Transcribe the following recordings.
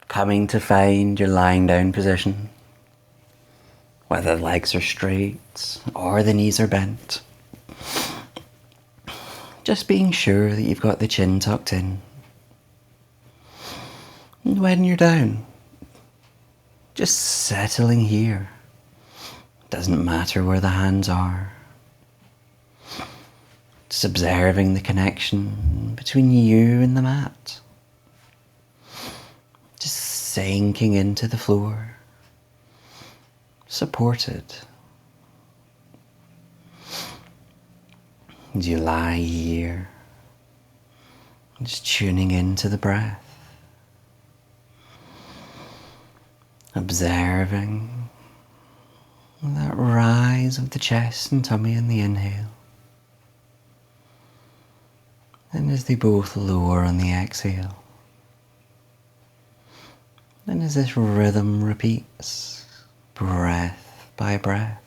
coming to find your lying down position, whether the legs are straight or the knees are bent. Just being sure that you've got the chin tucked in. And when you're down, just settling here. Doesn't matter where the hands are. Just observing the connection between you and the mat. Just sinking into the floor. Supported. As you lie here, just tuning into the breath. Observing that rise of the chest and tummy in the inhale. And as they both lower on the exhale. And as this rhythm repeats, breath by breath.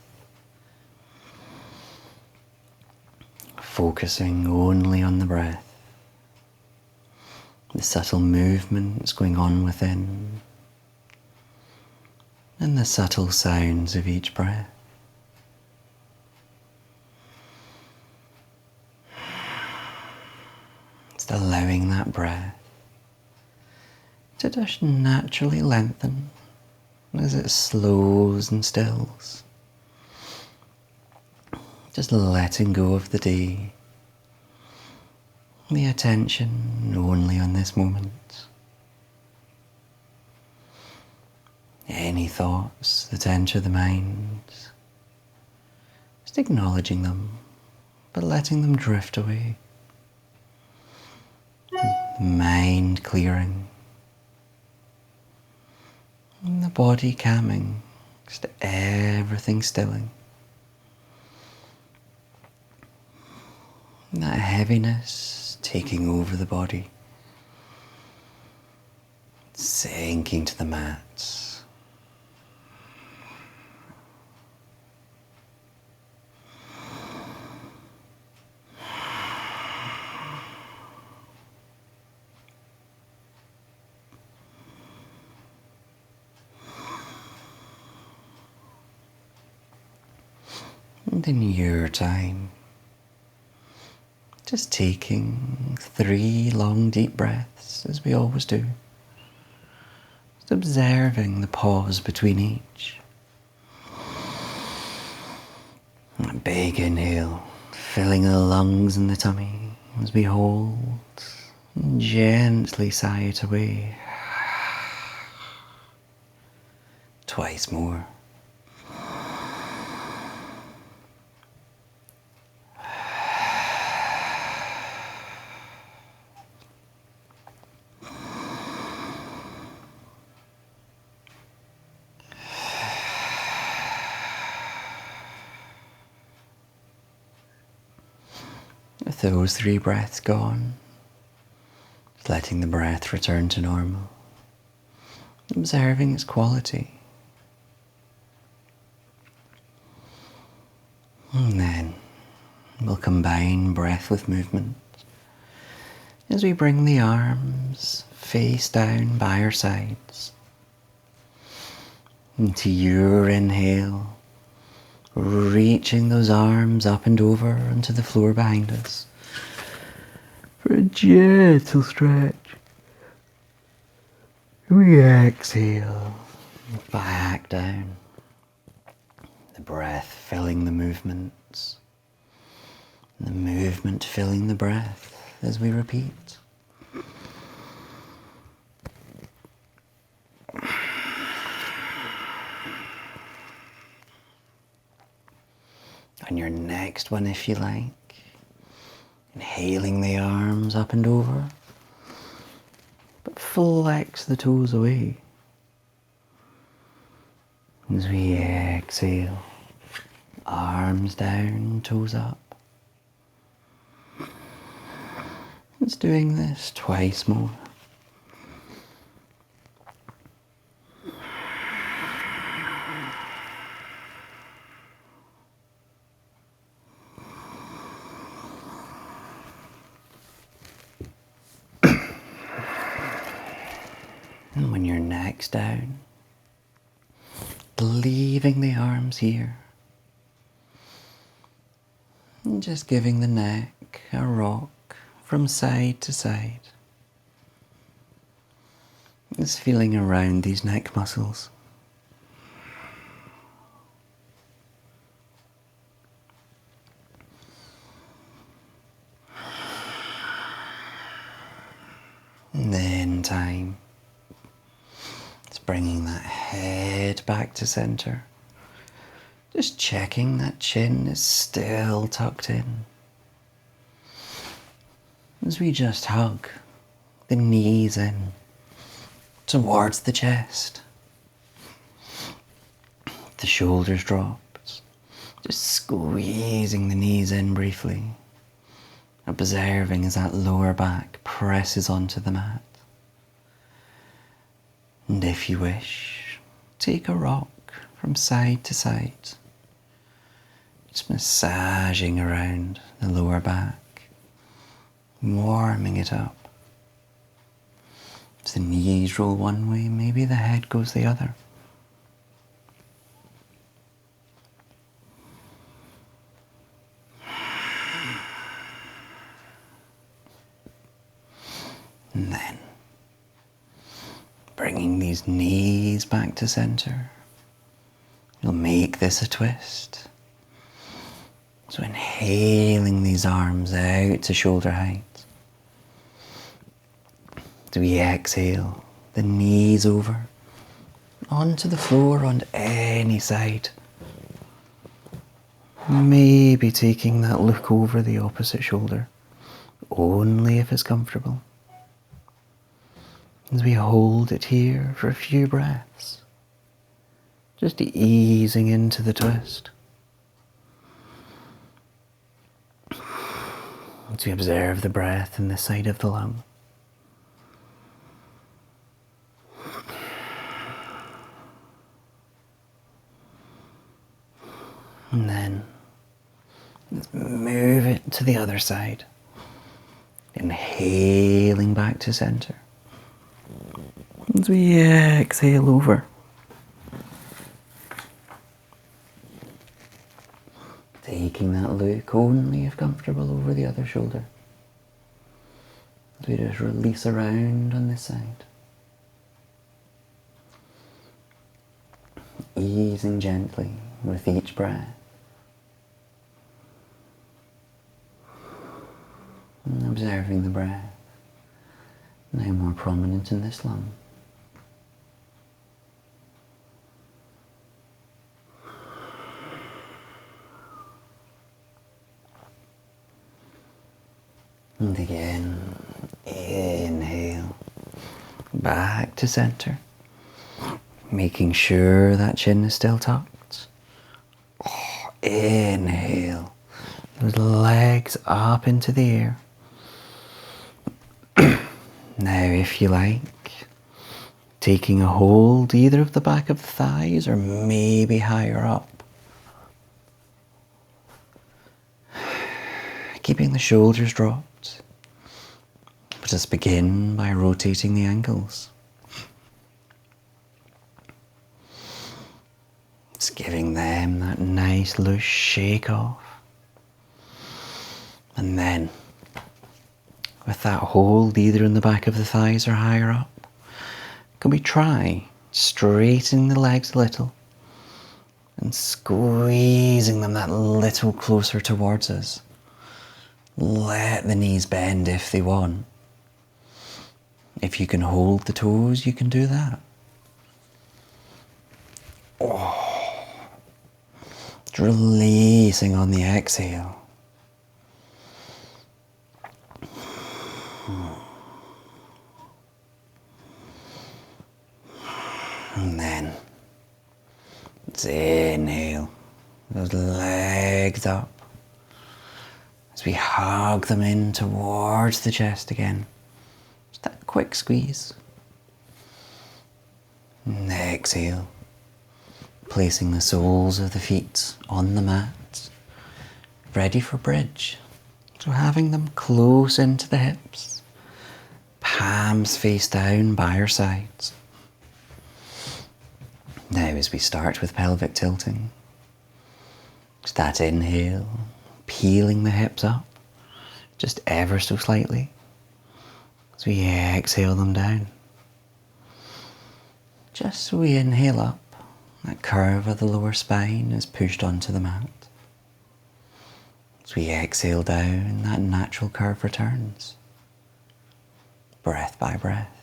Focusing only on the breath. The subtle movements going on within. And the subtle sounds of each breath. Just allowing that breath to just naturally lengthen as it slows and stills. Just letting go of the day. The attention only on this moment. Any thoughts that enter the mind, just acknowledging them, but letting them drift away. Mind clearing. And the body calming, just everything stilling. And that heaviness taking over the body. Sinking to the mat. And in your time, just taking 3 long deep breaths as we always do. Just observing the pause between each. And a big inhale, filling the lungs and the tummy as we hold and gently sigh it away. Twice more. With those 3 breaths gone, just letting the breath return to normal, observing its quality. And then we'll combine breath with movement as we bring the arms face down by our sides. Into your inhale, reaching those arms up and over onto the floor behind us for a gentle stretch. We exhale back down. The breath filling the movements. The movement filling the breath as we repeat. On your next one, if you like, inhaling the arms up and over, but flex the toes away. As we exhale, arms down, toes up. It's doing this twice more. And when your neck's down, leaving the arms here. And just giving the neck a rock from side to side. Just feeling around these neck muscles. And then time. It's bringing that head back to center. Just checking that chin is still tucked in. As we just hug the knees in towards the chest. The shoulders dropped. Just squeezing the knees in briefly. Observing as that lower back presses onto the mat. And if you wish, take a rock from side to side. Just massaging around the lower back, warming it up. If the knees roll one way, maybe the head goes the other. And then, bringing these knees back to center, you'll make this a twist. So inhaling these arms out to shoulder height. As we exhale, the knees over, onto the floor on any side. Maybe taking that look over the opposite shoulder, only if it's comfortable. As we hold it here for a few breaths, just easing into the twist. As we observe the breath in the side of the lung. And then let's move it to the other side. Inhaling back to center. As we exhale over. Taking that look only if comfortable over the other shoulder. As we just release around on this side. Easing gently with each breath. And observing the breath, now more prominent in this lung. And again, inhale, back to center, making sure that chin is still tucked. Inhale, those legs up into the air. Now, if you like, taking a hold either of the back of the thighs or maybe higher up. Keeping the shoulders dropped. But just begin by rotating the ankles. Just giving them that nice loose shake off. And then, with that hold either in the back of the thighs or higher up, can we try straightening the legs a little and squeezing them that little closer towards us. Let the knees bend if they want. If you can hold the toes, you can do that. Just releasing on the exhale. And then let's inhale those legs up as we hug them in towards the chest again. Just that quick squeeze. And exhale, placing the soles of the feet on the mat, ready for bridge. So having them close into the hips, palms face down by your sides. Now as we start with pelvic tilting, just that inhale, peeling the hips up, just ever so slightly, as we exhale them down. Just so we inhale up, that curve of the lower spine is pushed onto the mat. As we exhale down, that natural curve returns, breath by breath.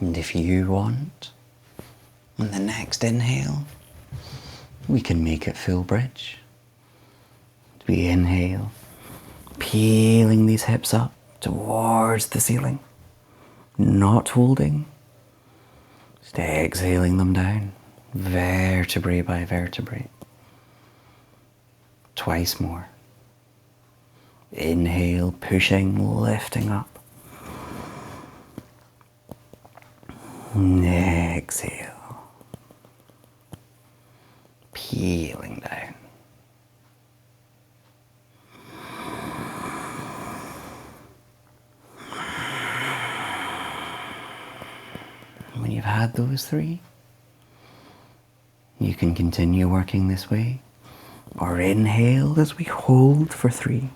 And if you want, on the next inhale, we can make it full bridge. We inhale, peeling these hips up towards the ceiling, not holding, just exhaling them down, vertebrae by vertebrae. Twice more. Inhale, pushing, lifting up. Exhale, peeling down. When you've had those three, you can continue working this way, or inhale as we hold for 3.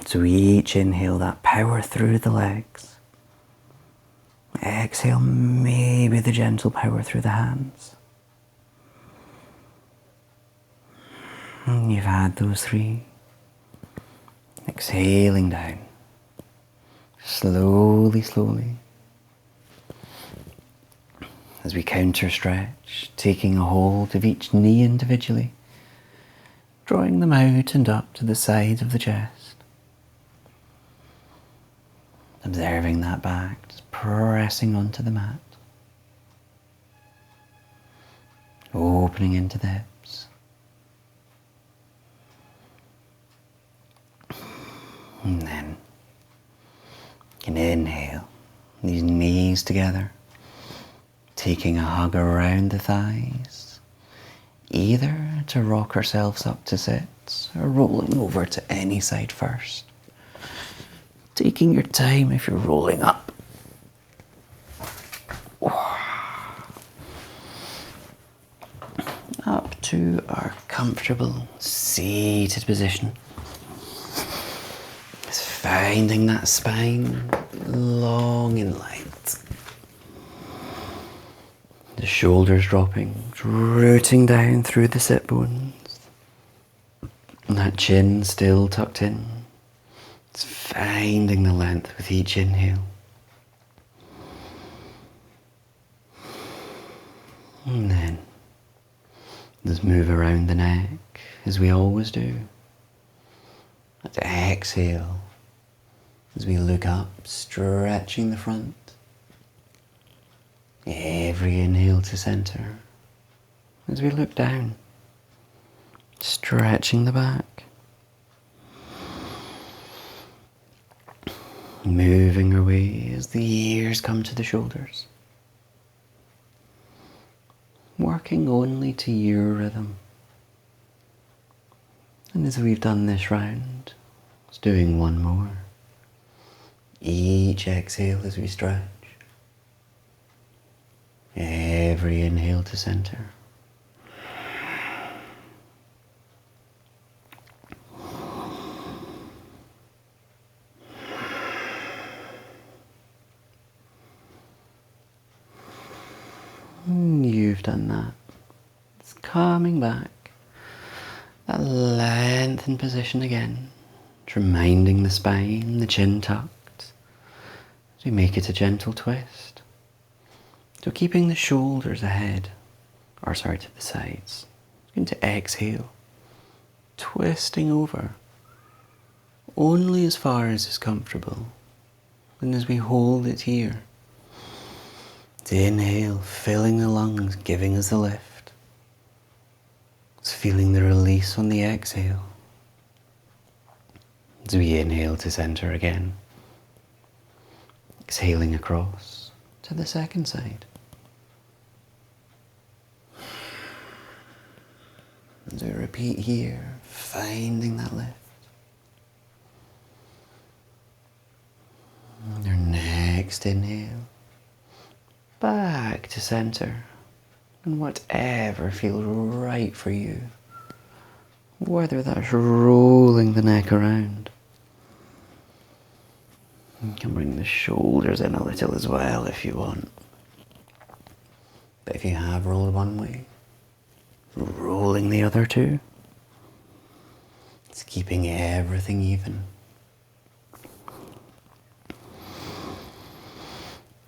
So each inhale, that power through the legs. Exhale, maybe the gentle power through the hands. And you've had those 3. Exhaling down. Slowly, slowly. As we counter stretch, taking a hold of each knee individually, drawing them out and up to the sides of the chest. Observing that back, just pressing onto the mat. Opening into the hips. And then you can inhale, these knees together, taking a hug around the thighs, either to rock ourselves up to sit or rolling over to any side first. Taking your time if you're rolling up. Up to our comfortable seated position. Just finding that spine long and light. The shoulders dropping, rooting down through the sit bones. And that chin still tucked in. It's finding the length with each inhale. And then just move around the neck as we always do. Let's exhale as we look up, stretching the front. Every inhale to center. As we look down, stretching the back. Moving our way as the ears come to the shoulders. Working only to your rhythm. And as we've done this round, let's doing one more. Each exhale as we stretch. Every inhale to center. You've done that. It's coming back. That lengthened position again. It's reminding the spine, the chin tucked. As we make it a gentle twist. So keeping the shoulders ahead, to the sides. Going to exhale. Twisting over. Only as far as is comfortable. And as we hold it here. To inhale, filling the lungs, giving us the lift. It's feeling the release on the exhale. As we inhale to center again. Exhaling across to the second side. As we repeat here, finding that lift. next inhale, back to center, and whatever feels right for you, whether that's rolling the neck around. You can bring the shoulders in a little as well if you want. But if you have rolled one way, rolling the other two. It's keeping everything even.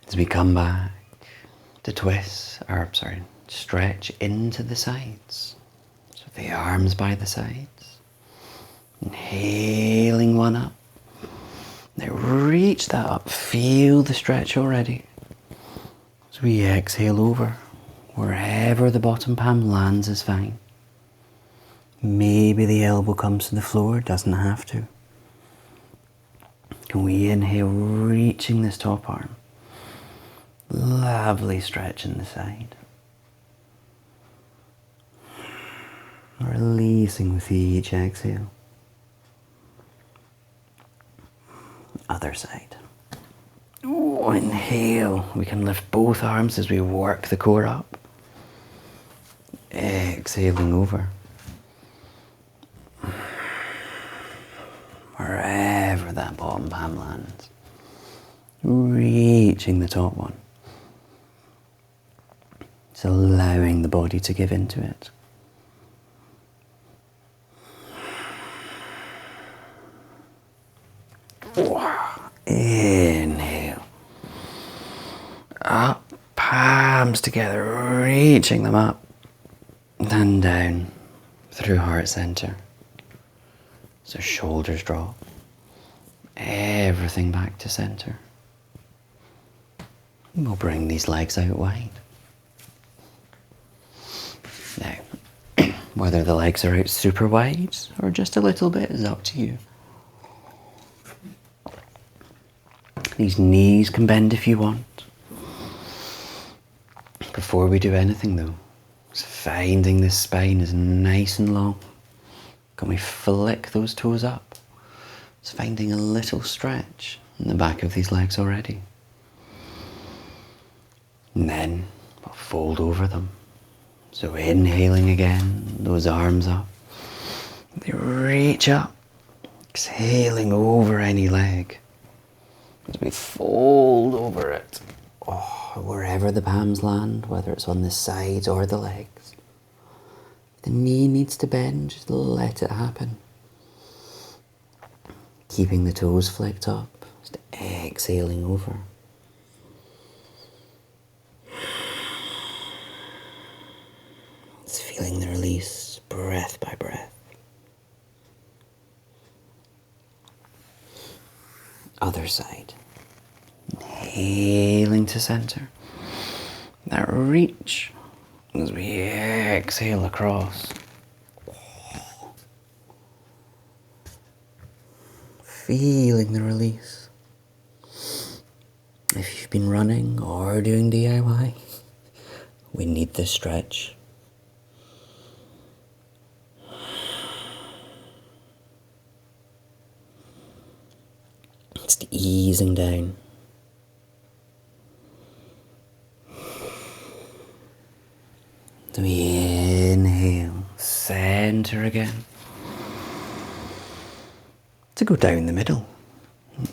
As we come back to stretch into the sides. So the arms by the sides. Inhaling one up. Now reach that up. Feel the stretch already. As we exhale over. Wherever the bottom palm lands is fine. Maybe the elbow comes to the floor, doesn't have to. Can we inhale, reaching this top arm? Lovely stretch in the side. Releasing with each exhale. Other side. Ooh, inhale. We can lift both arms as we work the core up. Exhaling over. Wherever that bottom palm lands. Reaching the top one. It's allowing the body to give into it. Inhale. Up, palms together, reaching them up. And down through heart center. So shoulders drop. Everything back to center. We'll bring these legs out wide. Now, whether the legs are out super wide or just a little bit is up to you. These knees can bend if you want. Before we do anything though, it's finding the spine is nice and long. Can we flick those toes up? It's finding a little stretch in the back of these legs already. And then we'll fold over them. So inhaling again, those arms up. They reach up. Exhaling over any leg. As we fold over it. Oh, wherever the palms land, whether it's on the sides or the legs. The knee needs to bend, just let it happen. Keeping the toes flicked up, just exhaling over. Just feeling the release, breath by breath. Other side. Inhaling to center. That reach as we exhale across. Feeling the release. If you've been running or doing DIY, we need this stretch. Just easing down. So we inhale, center again. To go down the middle.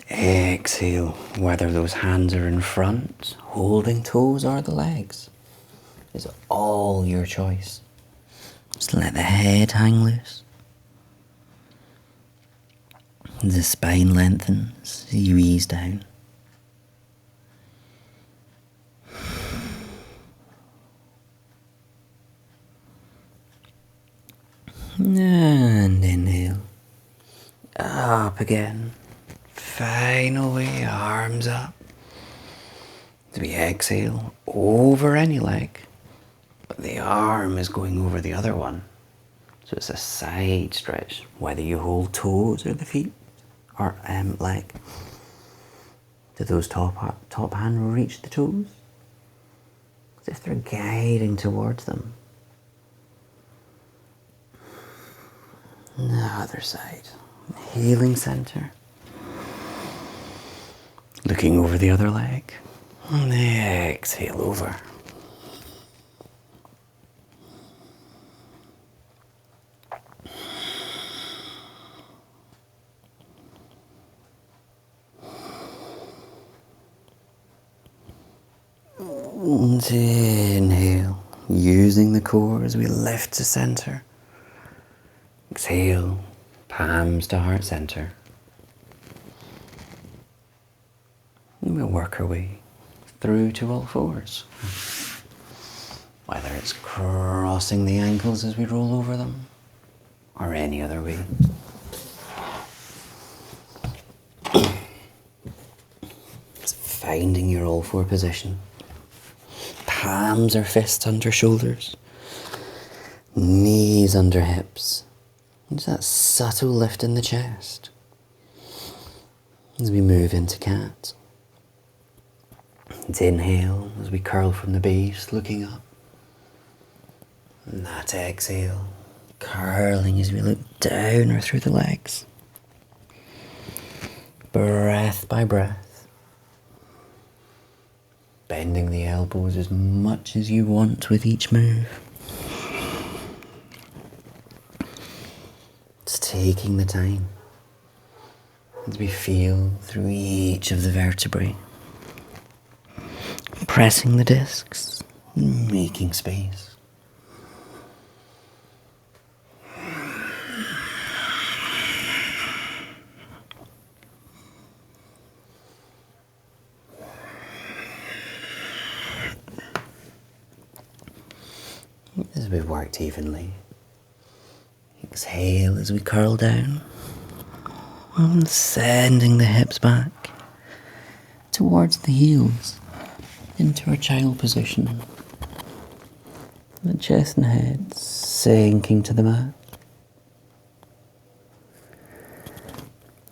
Exhale, whether those hands are in front, holding toes or the legs. It's all your choice. Just let the head hang loose. The spine lengthens as you ease down. And inhale. Up again. Final way, arms up. As we exhale, over any leg. But the arm is going over the other one. So it's a side stretch, whether you hold toes or the feet. Or leg. Do those top hand reach the toes? As if they're guiding towards them. And the other side. Healing center. Looking over the other leg. And exhale over. And inhale, using the core as we lift to center. Exhale, palms to heart center. And we'll work our way through to all fours. Whether it's crossing the ankles as we roll over them, or any other way. Just finding your all four position. Palms or fists under shoulders. Knees under hips. And just that subtle lift in the chest. As we move into cat. And inhale as we curl from the base, looking up. And that exhale, curling as we look down or through the legs. Breath by breath. Bending the elbows as much as you want with each move. Just taking the time as we feel through each of the vertebrae. Pressing the discs, making space. As we've worked evenly, exhale as we curl down, and sending the hips back towards the heels into our child position. The chest and head sinking to the mat.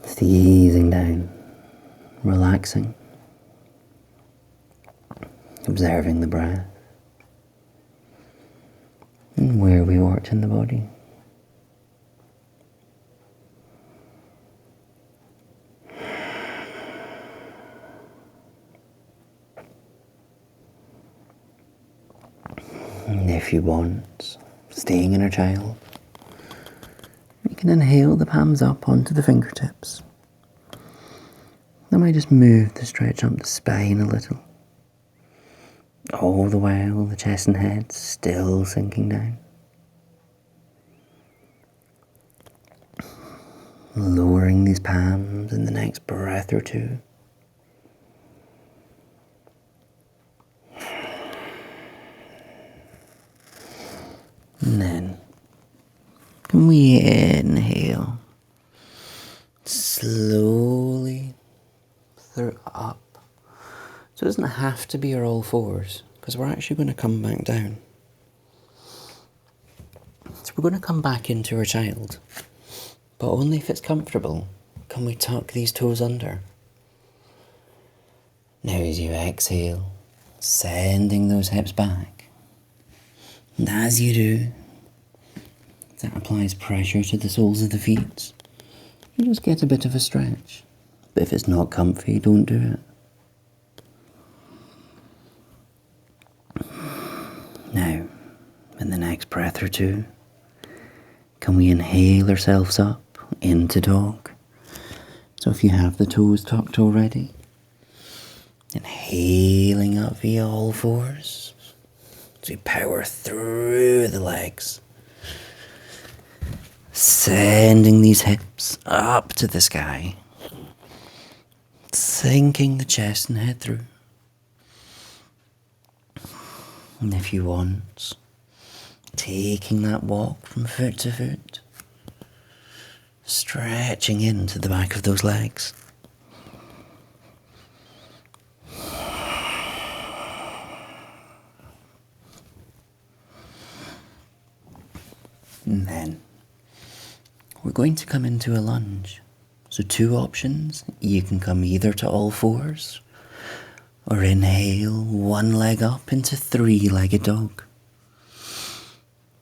Just easing down, relaxing, observing the breath. And where we worked in the body. And if you want, staying in our child, you can inhale the palms up onto the fingertips. Then I just move the stretch up the spine a little. All the while the chest and head still sinking down. Lowering these palms in the next breath or two. And then, can we inhale slowly through up. So it doesn't have to be our all fours, because we're actually going to come back down. So we're going to come back into our child, but only if it's comfortable. Can we tuck these toes under? Now as you exhale, sending those hips back. And as you do, that applies pressure to the soles of the feet. You just get a bit of a stretch. But if it's not comfy, don't do it. Now, in the next breath or two, can we inhale ourselves up into dog? So if you have the toes tucked already, inhaling up via all fours, as we power through the legs, sending these hips up to the sky, sinking the chest and head through. And if you want, taking that walk from foot to foot, stretching into the back of those legs. And then we're going to come into a lunge. So 2 options. You can come either to all fours, or inhale 1 leg up into 3-legged dog.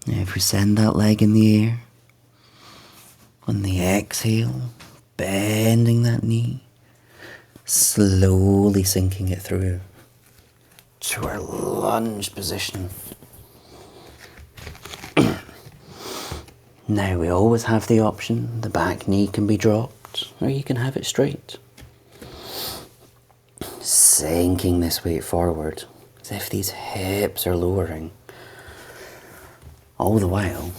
Now if we send that leg in the air, on the exhale, bending that knee, slowly sinking it through to our lunge position. Now we always have the option, the back knee can be dropped or you can have it straight. Sinking this weight forward as if these hips are lowering. All the while,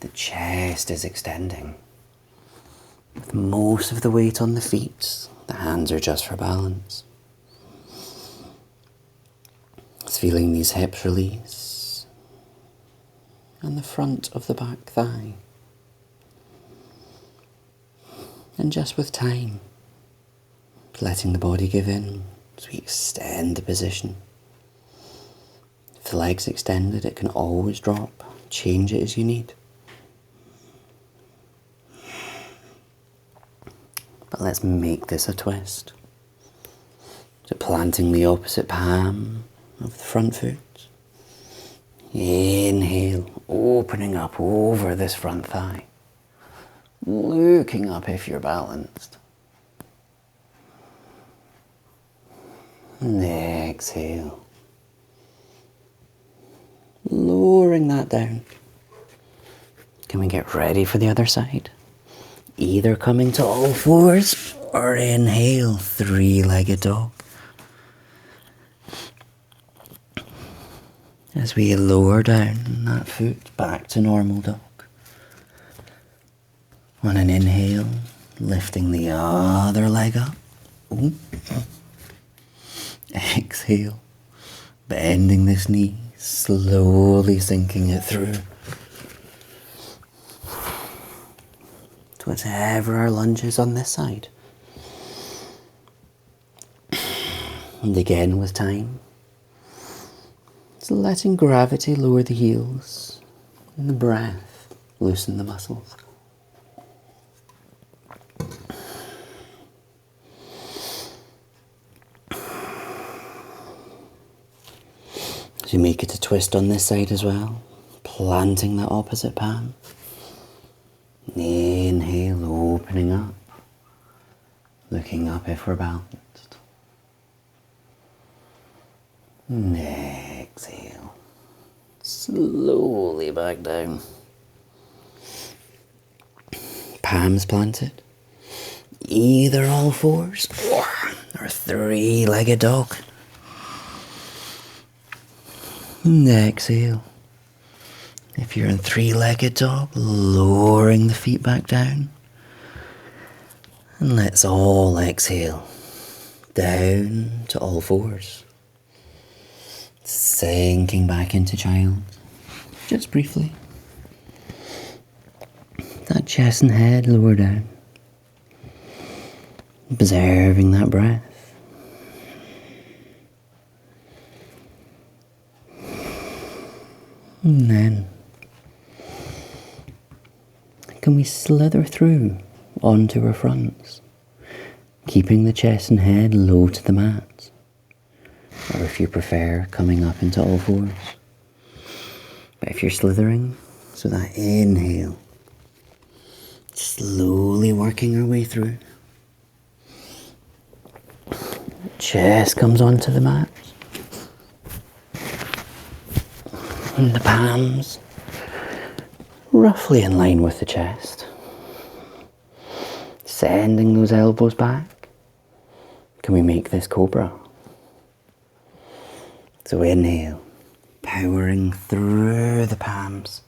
the chest is extending. With most of the weight on the feet, the hands are just for balance. It's feeling these hips release and the front of the back thigh. And just with time, letting the body give in as we extend the position. If the leg's extended, it can always drop. Change it as you need. But let's make this a twist. So planting the opposite palm of the front foot. Inhale, opening up over this front thigh. Looking up if you're balanced. And exhale. Lowering that down. Can we get ready for the other side? Either coming to all fours or inhale, three-legged dog. As we lower down that foot back to normal dog. On an inhale, lifting the other leg up. Ooh. Exhale, bending this knee, slowly sinking it through. To whatever our lunge is on this side. And again with time, it's letting gravity lower the heels and the breath loosen the muscles. As you make it a twist on this side as well, planting that opposite palm. Inhale, opening up, looking up if we're balanced. And exhale, slowly back down. Palms planted, either all fours or three-legged dog. And exhale. If you're in three-legged dog, lowering the feet back down. And let's all exhale. Down to all fours. Sinking back into child. Just briefly. That chest and head lower down. Observing that breath. And then, can we slither through onto our fronts, keeping the chest and head low to the mat, or if you prefer, coming up into all fours. But if you're slithering, so that inhale, slowly working our way through. Chest comes onto the mat. And the palms roughly in line with the chest. Sending those elbows back. Can we make this cobra? So inhale, powering through the palms,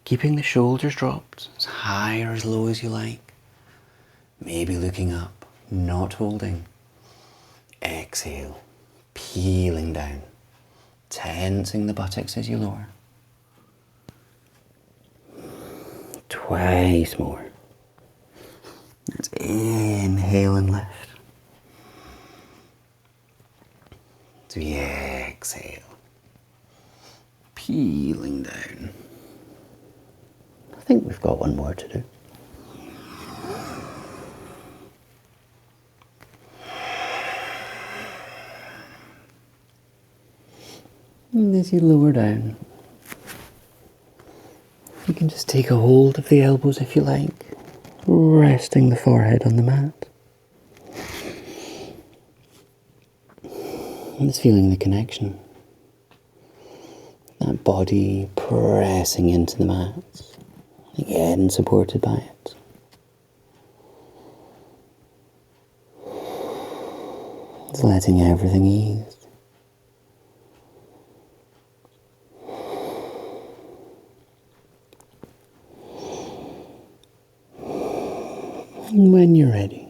keeping the shoulders dropped as high or as low as you like. Maybe looking up, not holding. Exhale, peeling down. Tensing the buttocks as you lower. Twice more. Let's inhale and lift. So exhale. Peeling down. I think we've got one more to do. And as you lower down, you can just take a hold of the elbows if you like, resting the forehead on the mat. Just feeling the connection. That body pressing into the mat, again supported by it. Just letting everything ease. And when you're ready,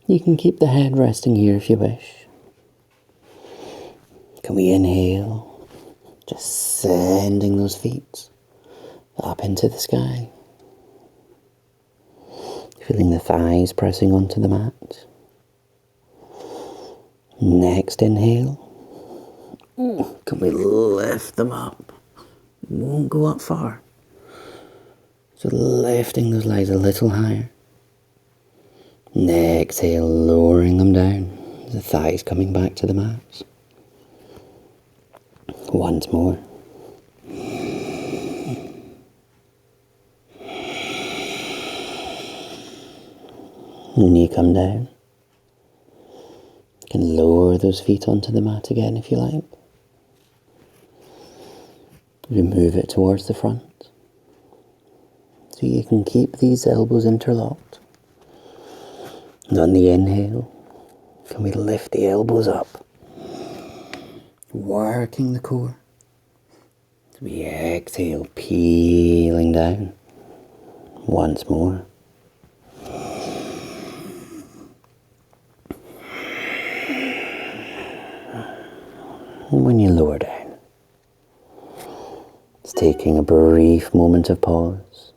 you can keep the head resting here if you wish. Can we inhale, just sending those feet up into the sky. Feeling the thighs pressing onto the mat. Next inhale. Can we lift them up? Won't go up far. So lifting those legs a little higher. Exhale, lowering them down. The thighs coming back to the mat. Once more. When you come down, you can lower those feet onto the mat again if you like. You move it towards the front. So you can keep these elbows interlocked. And on the inhale, can we lift the elbows up? Working the core. So we exhale, peeling down. Once more. And when you lower down, it's taking a brief moment of pause.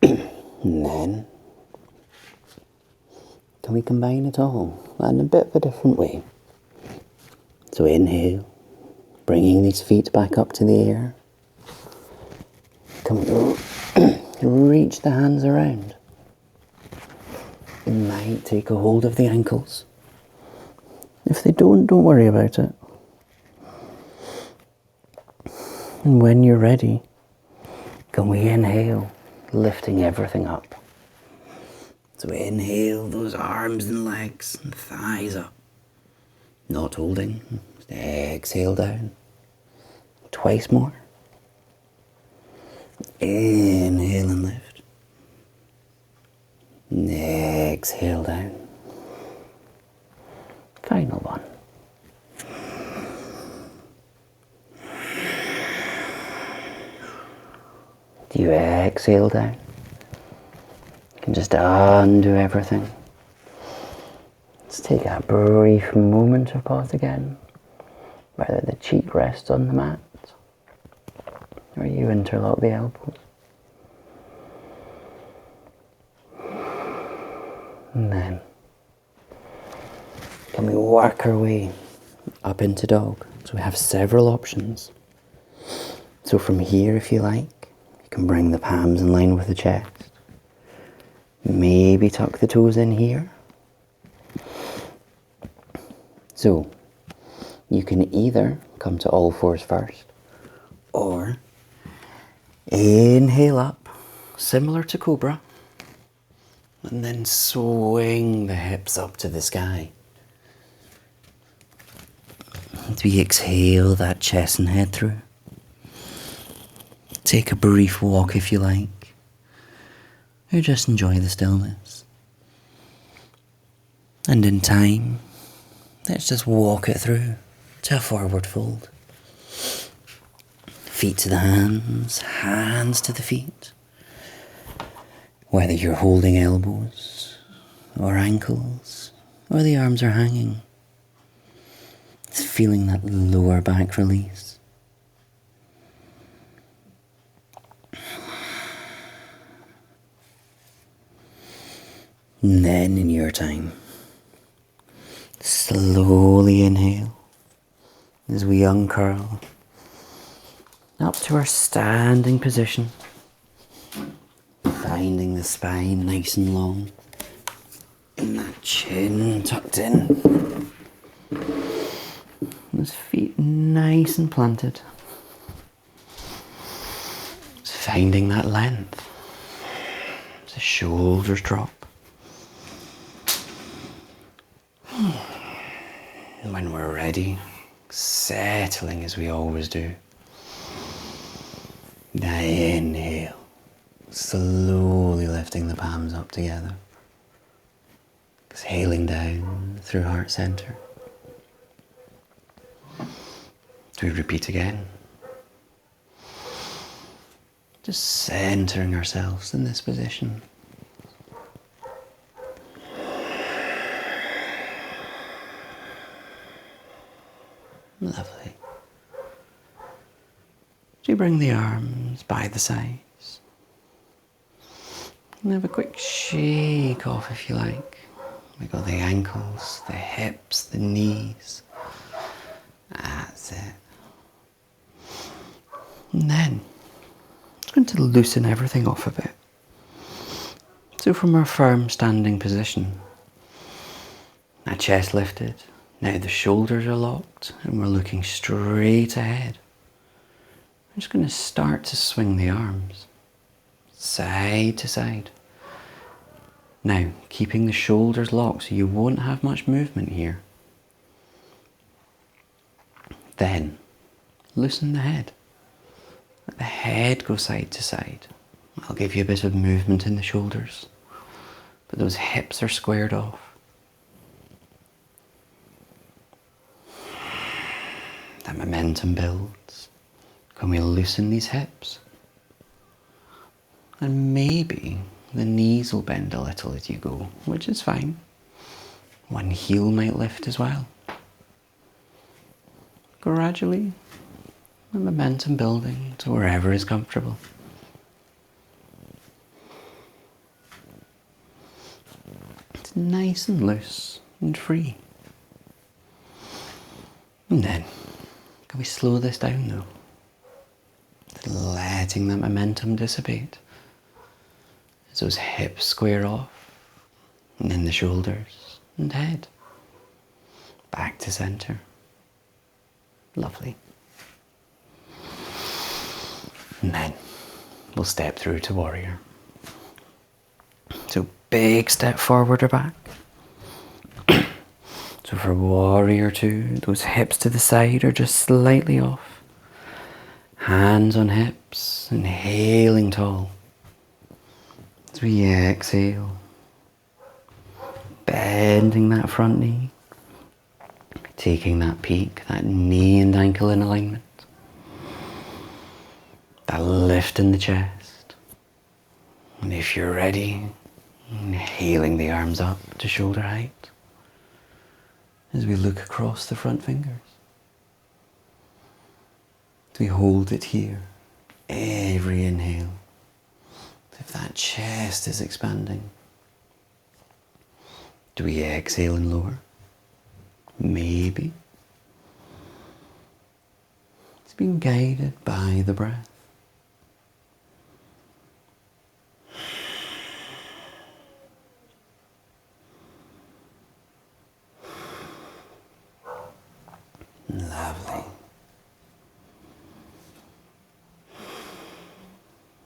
And then, can we combine it all in a bit of a different way? So inhale, bringing these feet back up to the air. Can we reach the hands around? You might take a hold of the ankles. If they don't worry about it. And when you're ready, can we inhale, lifting everything up? So inhale those arms and legs and thighs up. Not holding. Just exhale down. Twice more. Inhale and lift. And exhale down. Final one. Do you exhale down? You can just undo everything. Let's take a brief moment of pause again. Whether the cheek rests on the mat or you interlock the elbows. And then can we work our way up into dog? So we have several options. So from here, if you like, you can bring the palms in line with the chest. Maybe tuck the toes in here. So you can either come to all fours first, or inhale up, similar to Cobra, and then swing the hips up to the sky. As we exhale that chest and head through. Take a brief walk if you like, or just enjoy the stillness. And in time, let's just walk it through to a forward fold. Feet to the hands, hands to the feet. Whether you're holding elbows or ankles, or the arms are hanging. It's feeling that lower back release. And then in your time, slowly inhale as we uncurl up to our standing position, finding the spine nice and long and that chin tucked in. Those feet nice and planted. Just finding that length. The shoulders drop. when we're ready, settling as we always do. Now inhale, slowly lifting the palms up together. Exhaling down through heart center. We repeat again. Just centering ourselves in this position. Lovely. So you bring the arms by the sides. And have a quick shake off if you like. We got the ankles, the hips, the knees. That's it. And then, I'm going to loosen everything off a bit. So from our firm standing position, our chest lifted, now the shoulders are locked and we're looking straight ahead. I'm just going to start to swing the arms, side to side. Now, keeping the shoulders locked so you won't have much movement here. Then, loosen the head. Let the head go side to side. I'll give you a bit of movement in the shoulders, but those hips are squared off. That momentum builds. Can we loosen these hips? And maybe the knees will bend a little as you go, which is fine. One heel might lift as well. Gradually, the momentum building to wherever is comfortable. It's nice and loose and free. And then, can we slow this down though? Letting that momentum dissipate. As those hips square off, and then the shoulders and head. Back to center. Lovely. And then we'll step through to warrior. So big step forward or back. So for warrior two, those hips to the side are just slightly off. Hands on hips, inhaling tall. As we exhale, bending that front knee, taking that peak, that knee and ankle in alignment. That lift in the chest. And if you're ready, inhaling the arms up to shoulder height as we look across the front fingers. We hold it here, every inhale. If that chest is expanding. Do we exhale and lower? Maybe. It's being guided by the breath. Lovely.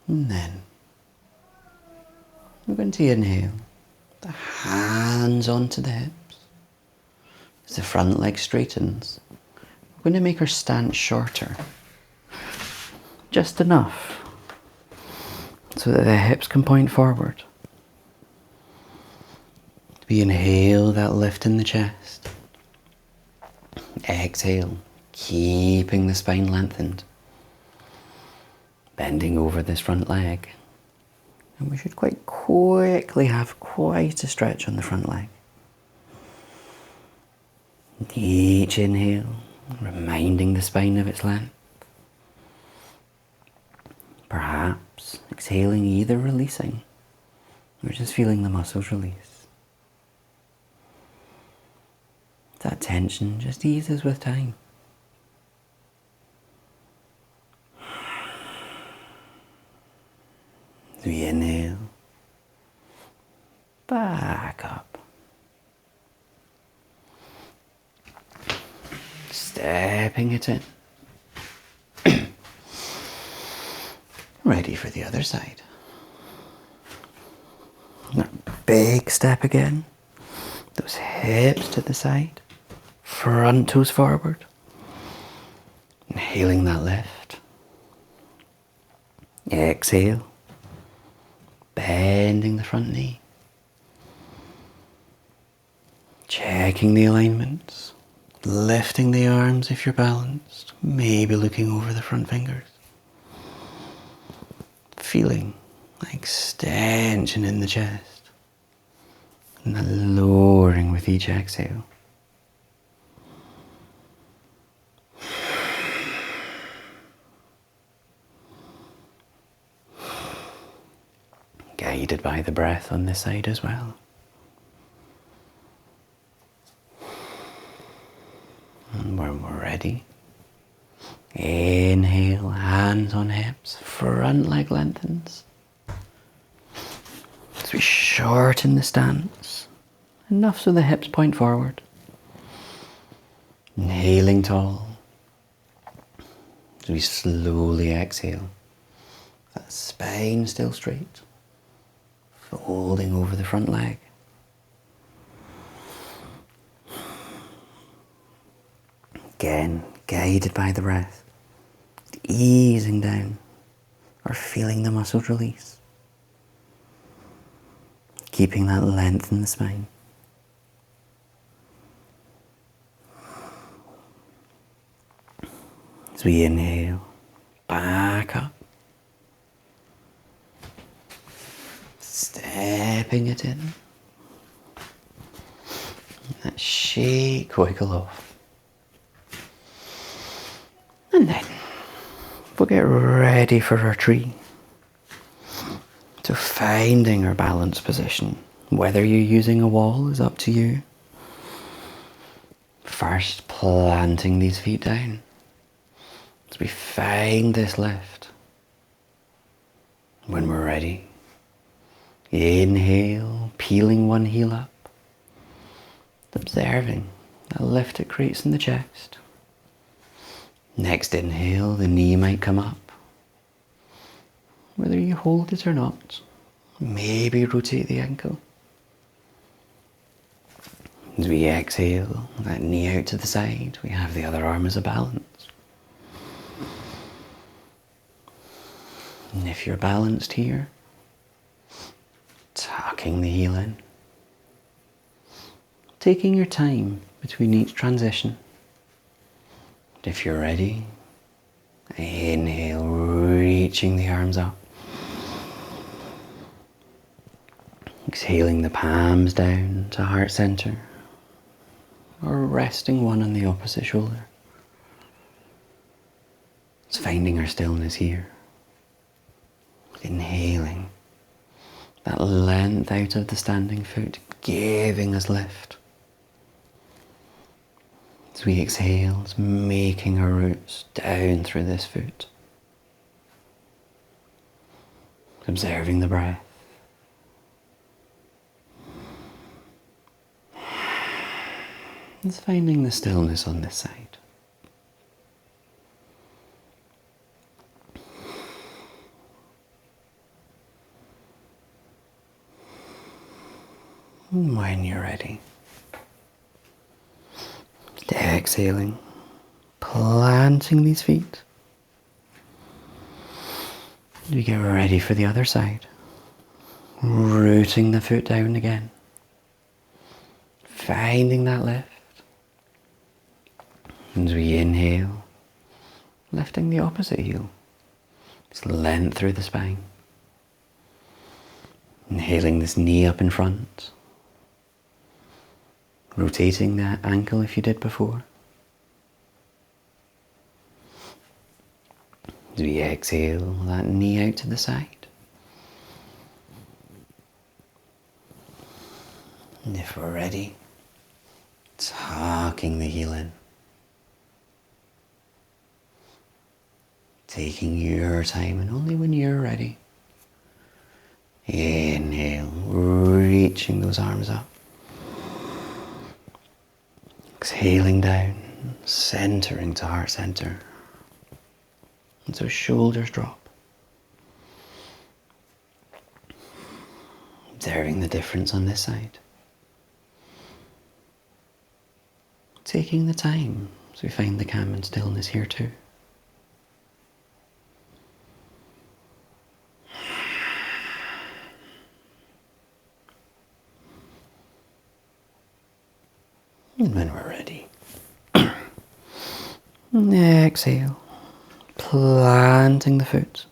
And then we're going to inhale the hands onto the hips. As the front leg straightens, we're going to make our stance shorter. Just enough so that the hips can point forward. We inhale that lift in the chest. Exhale, keeping the spine lengthened. Bending over this front leg. And we should quite quickly have quite a stretch on the front leg. Each inhale, reminding the spine of its length. Perhaps exhaling, either releasing or just feeling the muscles release. That tension just eases with time. We inhale, back up. Stepping it in. Ready for the other side. Now, big step again. Those hips to the side. front toes forward. Inhaling that lift. Exhale. Bending the front knee. Checking the alignments. Lifting the arms if you're balanced. Maybe looking over the front fingers. Feeling extension in the chest. And then lowering with each exhale. Guided by the breath on this side as well. And when we're ready, inhale, hands on hips, front leg lengthens. As we shorten the stance, enough so the hips point forward. Inhaling tall. As we slowly exhale, that spine still straight. Folding over the front leg. Again, guided by the breath, easing down or feeling the muscles release. Keeping that length in the spine. As we inhale, back up. Stepping it in. That shake, wiggle off. And then we'll get ready for our tree. So finding our balance position. Whether you're using a wall is up to you. First, planting these feet down. As we find this lift. When we're ready, inhale, peeling one heel up. Observing the lift it creates in the chest. Next inhale, the knee might come up. Whether you hold it or not, maybe rotate the ankle. As we exhale, that knee out to the side, we have the other arm as a balance. And if you're balanced here, tucking the heel in. Taking your time between each transition. If you're ready, inhale, reaching the arms up. Exhaling the palms down to heart center, or resting one on the opposite shoulder. It's finding our stillness here. Inhaling, that length out of the standing foot, giving us lift. As we exhale, it's making our roots down through this foot. Observing the breath. It's finding the stillness on this side. And when you're ready, exhaling, planting these feet. You get ready for the other side. Rooting the foot down again. Finding that lift. As we inhale, lifting the opposite heel. It's length through the spine. Inhaling this knee up in front. Rotating that ankle if you did before. As we exhale, that knee out to the side. And if we're ready, tucking the heel in. Taking your time and only when you're ready. Inhale, reaching those arms up. Exhaling down, centering to heart center. And so shoulders drop. Observing the difference on this side. taking the time as we find the calm and stillness here too. And when we're ready, exhale, planting the foot,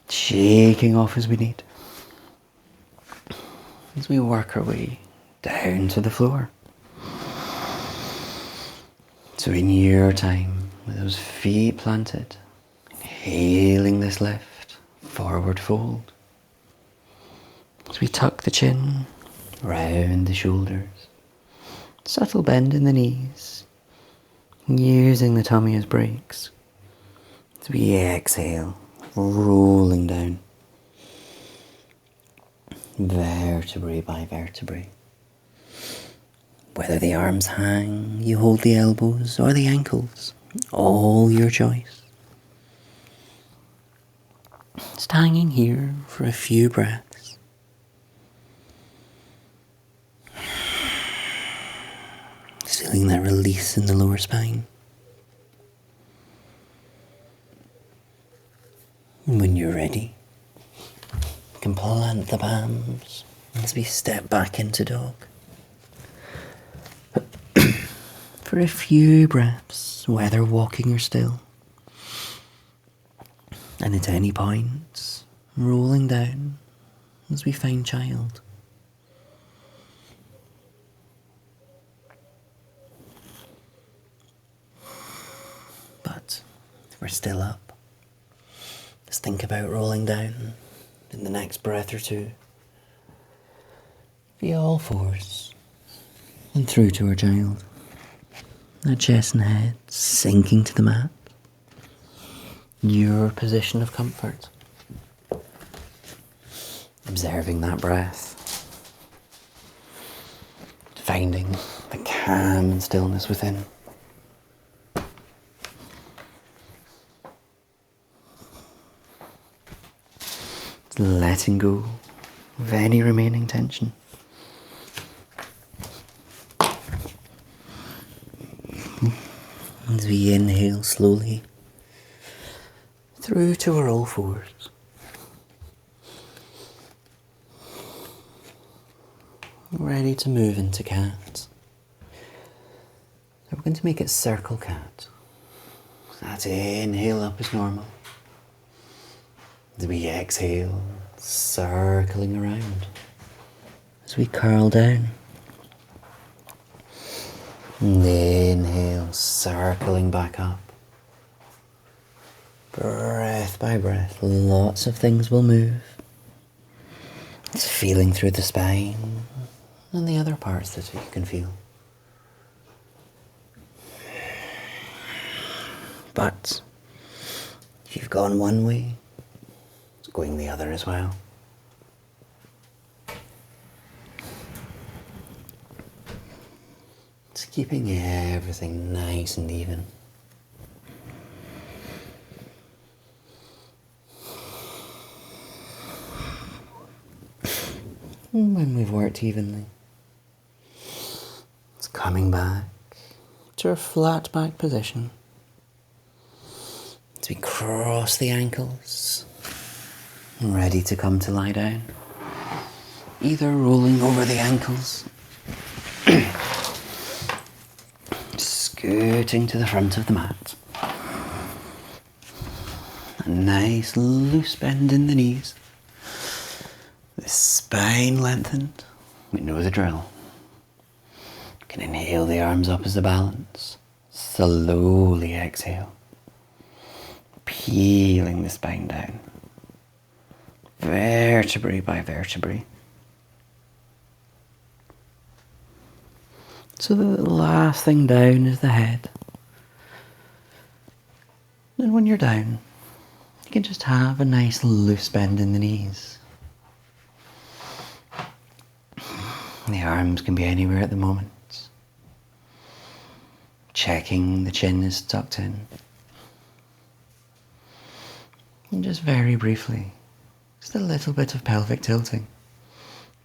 shaking off as we need, as we work our way down to the floor. So in your time, with those feet planted, inhaling this lift, forward fold, as we tuck the chin, round the shoulders, subtle bend in the knees, using the tummy as brakes, as we exhale, rolling down, vertebrae by vertebrae. Whether the arms hang, you hold the elbows or the ankles, all your choice. Just hanging here for a few breaths. Feeling that release in the lower spine. And when you're ready, you can plant the palms as we step back into dog. For a few breaths, whether walking or still. And at any point, rolling down as we find child. But if we're still up, just think about rolling down in the next breath or two. Via all fours and through to our child. Our chest and head sinking to the mat. Your position of comfort. Observing that breath. Finding the calm and stillness within. Letting go of any remaining tension. As we inhale slowly through to our all fours. Ready to move into cat. So we're going to make it circle cat. That's inhale up as normal. As we exhale, circling around. As we curl down. And inhale, circling back up. Breath by breath, lots of things will move. It's feeling through the spine and the other parts that you can feel. But if you've gone one way, it's going the other as well. It's keeping everything nice and even. And when we've worked evenly, it's coming back to our flat back position. As we cross the ankles, ready to come to lie down. Either rolling over the ankles, scooting to the front of the mat. A nice loose bend in the knees. The spine lengthened. We know the drill. You can inhale the arms up as a balance. Slowly exhale. Peeling the spine down. Vertebrae by vertebrae. So the last thing down is the head. And when you're down, you can just have a nice loose bend in the knees. The arms can be anywhere at the moment. Checking the chin is tucked in. And just very briefly, just a little bit of pelvic tilting.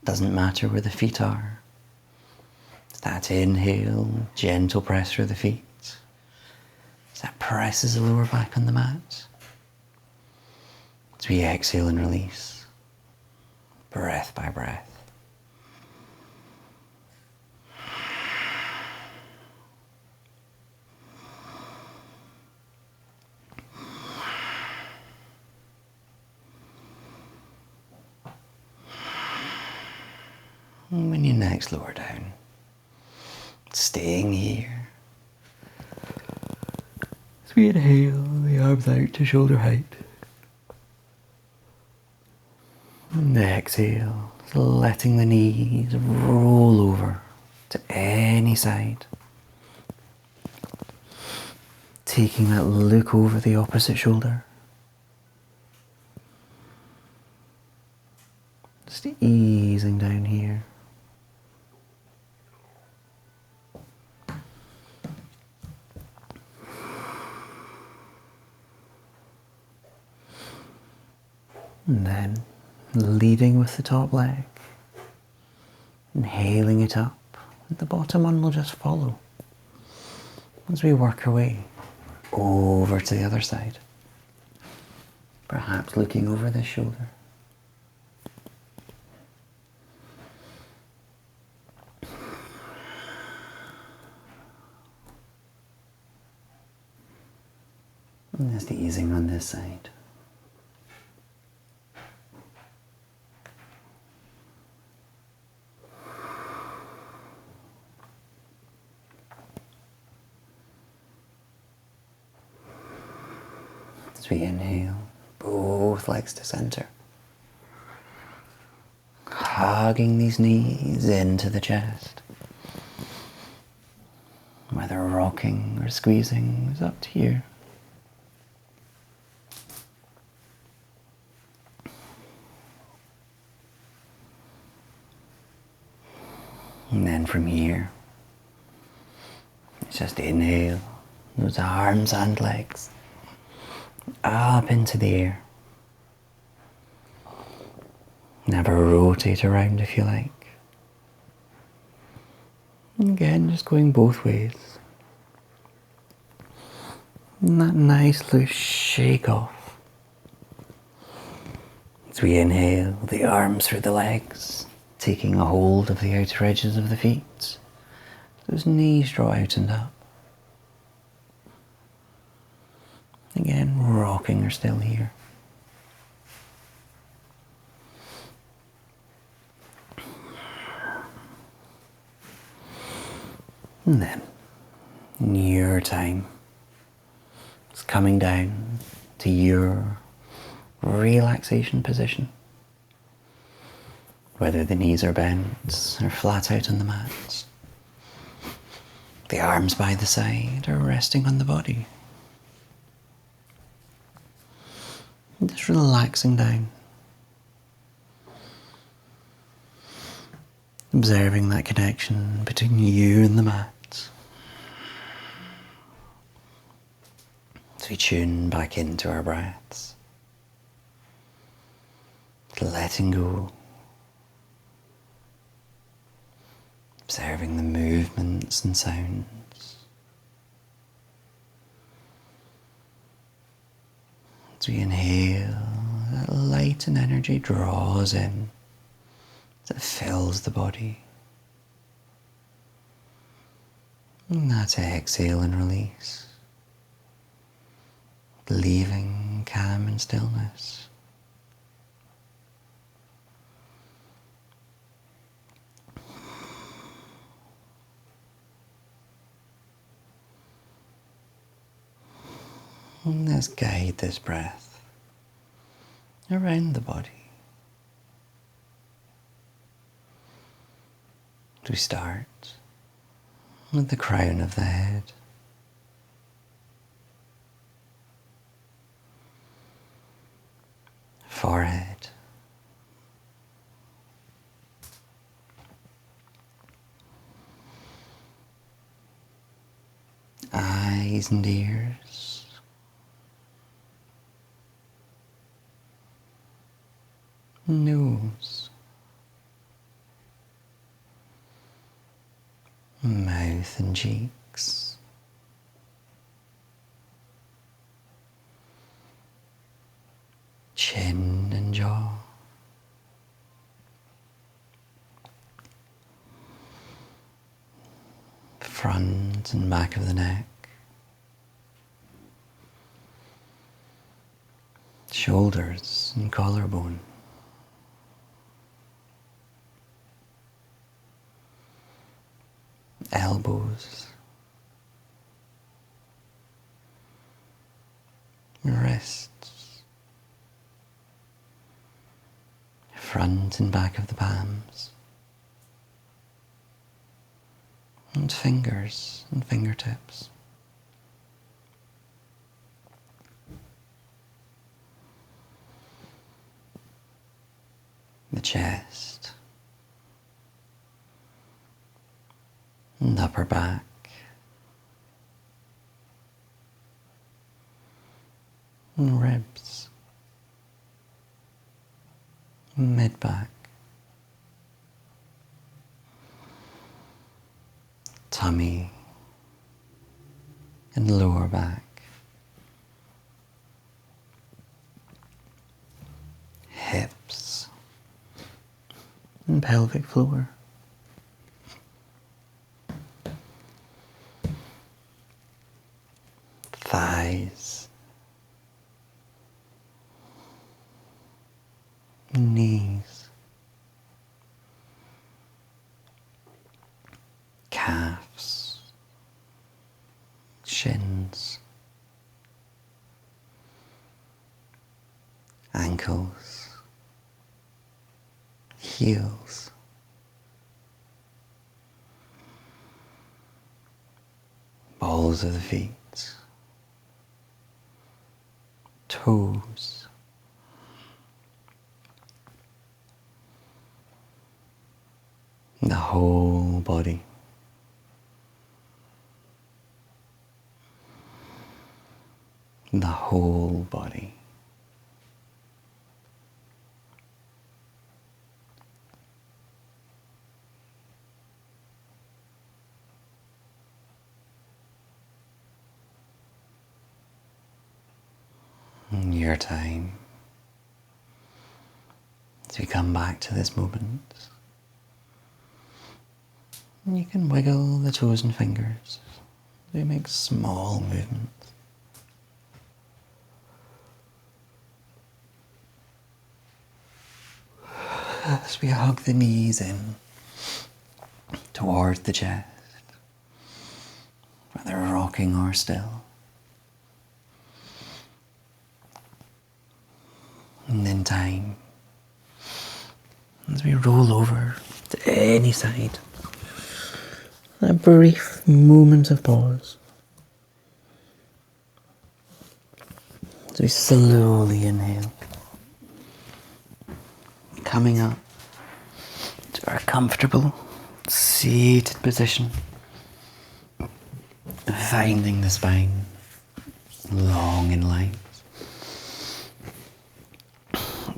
Doesn't matter where the feet are. That inhale, gentle press through the feet. As that presses the lower back on the mat. As we exhale and release, breath by breath. And when you next lower down, staying here. As we inhale, the arms out to shoulder height. And exhale, letting the knees roll over to any side. Taking that look over the opposite shoulder. Just easing down here. And then leading with the top leg, inhaling it up, and the bottom one will just follow as we work our way over to the other side, perhaps looking over this shoulder. And just easing on this side. As we inhale, both legs to center. Hugging these knees into the chest. Whether rocking or squeezing is up to you. And then from here, it's just inhale, those arms and legs up into the air. Never rotate around if you like. And again, just going both ways. And that nice loose shake off. As we inhale, the arms through the legs, taking a hold of the outer edges of the feet. Those knees draw out and up. Again, rocking are still here. And then, in your time, it's coming down to your relaxation position. Whether the knees are bent or flat out on the mat. The arms by the side are resting on the body. Just relaxing down. Observing that connection between you and the mat. As we tune back into our breaths. Letting go. Observing the movements and sounds. As we inhale, that light and energy draws in as it fills the body. And that exhale and release, leaving calm and stillness. And let's guide this breath around the body. We start with the crown of the head. Forehead. Eyes and ears. Nose. mouth and cheeks, chin and jaw, front and back of the neck, shoulders and collarbone, elbows, wrists, front and back of the palms, and fingers and fingertips. The chest and upper back, and ribs, mid back, tummy and lower back, hips and pelvic floor, thighs, knees, calves, shins, ankles, heels, balls of the feet, toes, the whole body. The whole body. Your time to come back to this moment. You can wiggle the toes and fingers. They make small movements. As we hug the knees in towards the chest, whether rocking or still. And in time, as we roll over to any side, a brief moment of pause. As we slowly inhale, coming up to our comfortable seated position, finding the spine long in length,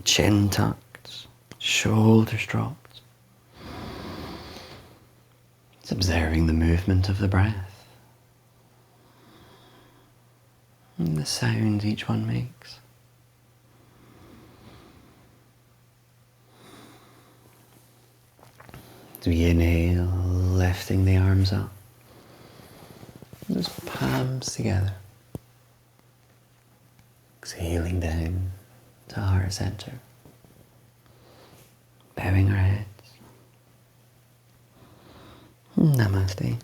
chin tucked, shoulders dropped. It's observing the movement of the breath and the sound each one makes. As we inhale, lifting the arms up, just palms together. Exhaling down to heart center, bowing our heads. Namaste.